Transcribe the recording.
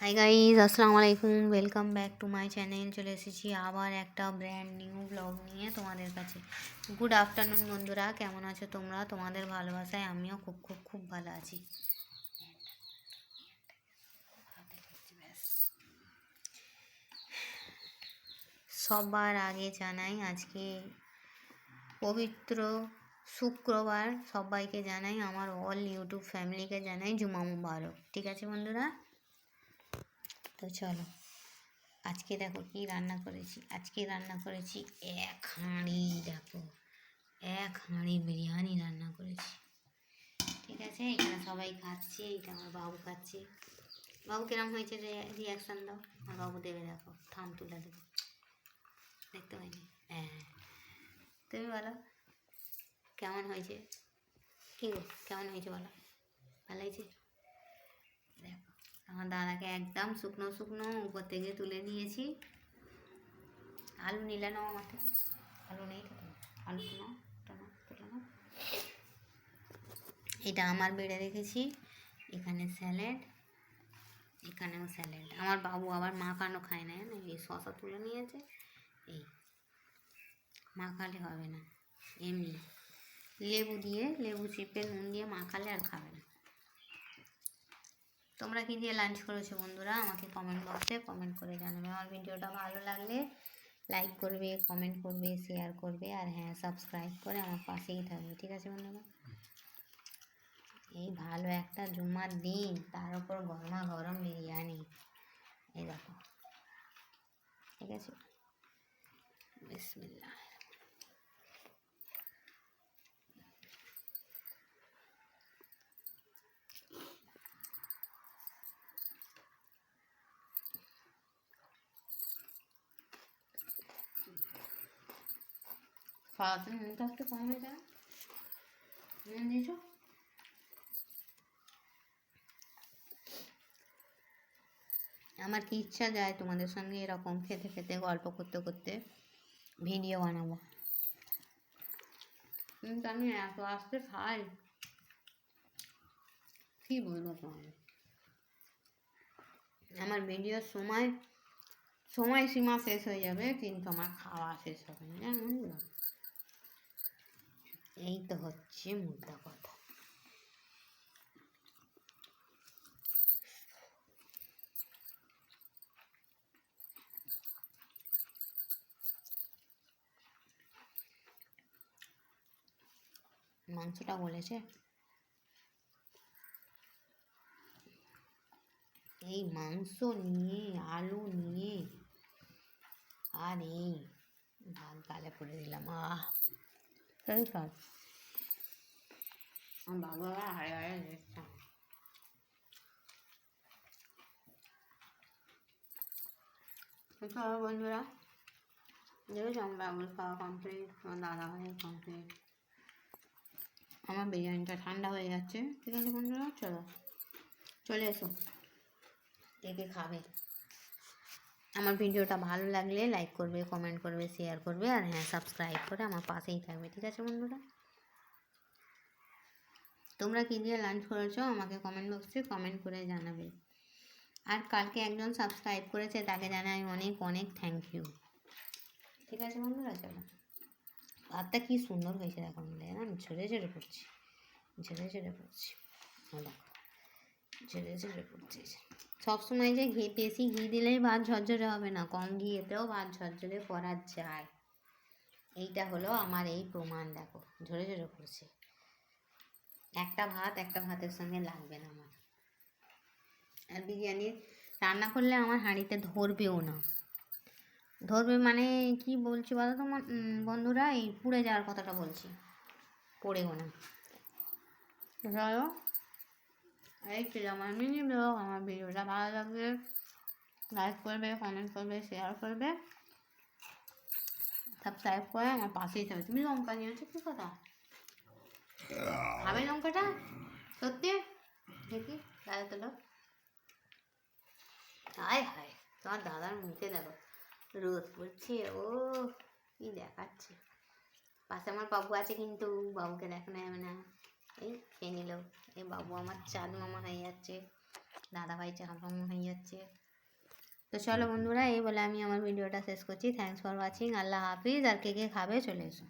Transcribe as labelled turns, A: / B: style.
A: Hi guys, আসসালামু আলাইকুম। Welcome back to my channel. চলে এসেছি আবার একটা ব্র্যান্ড নিউ ব্লগ নিয়ে তোমাদের কাছে। গুড আফটারনুন বন্ধুরা, কেমন আছো তোমরা? তোমাদের ভালোবাসায় আমিও খুব খুব খুব ভালো আছি। সবার আগে জানাই আজকে পবিত্র শুক্রবার। সবাইকে জানাই, আমার অল ইউটিউব ফ্যামিলিকে জানাই জুমা মুবারক। ঠিক আছে বন্ধুরা, তো চলো আজকে দেখো কি রান্না করেছি। আজকে রান্না করেছি এক হাঁড়ি, দেখো এক হাঁড়ি বিরিয়ানি রান্না করেছি। ঠিক আছে, এখানে সবাই খাচ্ছে, এটা আমার বাবু খাচ্ছে। বাবু কিরম হয়েছে রিয়াকশান দাও। আমার বাবু দেবে, দেখো থাম তুলে দেবে, দেখতে পাইনি। হ্যাঁ, তুমি বলো কেমন হয়েছে। কী গো, কেমন হয়েছে বলো? ভালো হয়েছে? দেখো আমার দাদাকে একদম শুকনো শুকনো উপর থেকে তুলে নিয়েছি। আলু নিলে নাও আমার থেকে, আলু নেই তো, আলু নাও, তুলে নাও। এটা আমার বেড়ে রেখেছি। এখানে স্যালাড, এখানেও স্যালাড। আমার বাবু আবার মাখানো খায় না, জানো, এই শশা তুলে নিয়েছে। এই মাখালে হবে না, এমনি লেবু দিয়ে, লেবু চিপে নুন দিয়ে মাখালে আর খাবে না। তোমরা কি দিয়ে লাঞ্চ করেছো বন্ধুরা? আমাকে কমেন্ট বক্সে কমেন্ট করে জানাবে। আমার ভিডিওটা ভালো লাগলে লাইক করবে, কমেন্ট করবে, শেয়ার করবে, আর হ্যাঁ, সাবস্ক্রাইব করে আমার পাশেই থাকবে। ঠিক আছে বন্ধুরা, এই ভালো একটা জুমার দিন, তার উপর গরমা গরম বিরিয়ানি, এই দেখো। ঠিক আছে, বিসমিল্লাহ। খাওয়াতে নুনটা একটু কম হয়ে যায়, নুন দিয়েছো? আমার কি ইচ্ছা যায় তোমাদের সঙ্গে এরকম খেতে খেতে, গল্প করতে করতে ভিডিও বানাবো, কিন্তু আমি এত আস্তে খাই, কী বলবো তোমাদের। আমার ভিডিওর সময় সীমা শেষ হয়ে যাবে, কিন্তু আমার খাওয়া শেষ হবে না, জানো। এই তো হচ্ছে মুদ্রা কথা। মাংসটা বলেছে, এই মাংস নিয়ে, আলু নিয়ে, আর এই ভাত গালে পড়ে দিলাম। সেই সব আমার বাবা হায় হায় দেখতাম। বন্ধুরা দেখেছো, আমার বাবুর খাওয়া কমপ্লিট, আমার দাদা ভাইয়ের কমপ্লিট, আমার বিরিয়ানিটা ঠান্ডা হয়ে যাচ্ছে। ঠিক আছে বন্ধুরা, চলে এসো, কে খাবে। আমার ভিডিওটা ভালো লাগলে লাইক করবে, কমেন্ট করবে, শেয়ার করবে, আর হ্যাঁ, সাবস্ক্রাইব করে আমার পাশেই থাকবে। ঠিক আছে বন্ধুরা, তোমরা কী দিয়ে লাঞ্চ করেছো আমাকে কমেন্ট বক্সে কমেন্ট করে জানাবে। আর কালকে একজন সাবস্ক্রাইব করেছে, তাকে জানাই অনেক অনেক থ্যাংক ইউ। ঠিক আছে বন্ধুরা, চলো। ভাতটা কী সুন্দর হয়েছে দেখো, আমি ঝরে ঝরে পড়ছি, ঝরে ঝরে পড়ছি, দেখো ঝরে ঝরে পড়ছে। সবসময় যে বেশি ঘি দিলেই ভাত ঝরঝরে হবে না, কম ঘিয়েতেও ভাত ঝরঝরে করা যায়। এইটা হলো আমার এই প্রমাণ, দেখো ঝরে ঝরে পড়ছে। একটা ভাতের সঙ্গে লাগবে না আমার। আর বিরিয়ানি রান্না করলে আমার হাঁড়িতে ধরবেও না। ধরবে মানে কি বলছি বলো তো বন্ধুরা, এই পুড়ে যাওয়ার কথাটা বলছি, পড়েও না। ধরো এই ছিল আমার মিনি ব্লগ। আমার ভিডিওটা ভালো লাগলে লাইক করবে, কমেন্ট করবে, শেয়ার করবে, সাবস্ক্রাইব করে আমার পাশেই থাকবে। তুমি লঙ্কা নিয়েছো, কী কথা খাবে লঙ্কাটা? সত্যি দেখি, দাদা তোলো। হায় হায়, তোমার দাদার মুখে দেখো, রোদ পড়ছে, ও কি দেখাচ্ছে। পাশে আমার বাবু আছে, কিন্তু বাবুকে দেখানো যাবে না। এই খেয়ে নিল, এই বাবু আমার চাঁদ মামা হয়ে যাচ্ছে। দাদাভাই চাপাম হয়ে যাচ্ছে। তো চলো বন্ধুরা, এই বলে আমি আমার ভিডিওটা শেষ করছি। Thanks for watching. আল্লাহ হাফিজ। আর কে কে খাবে চলে এসো।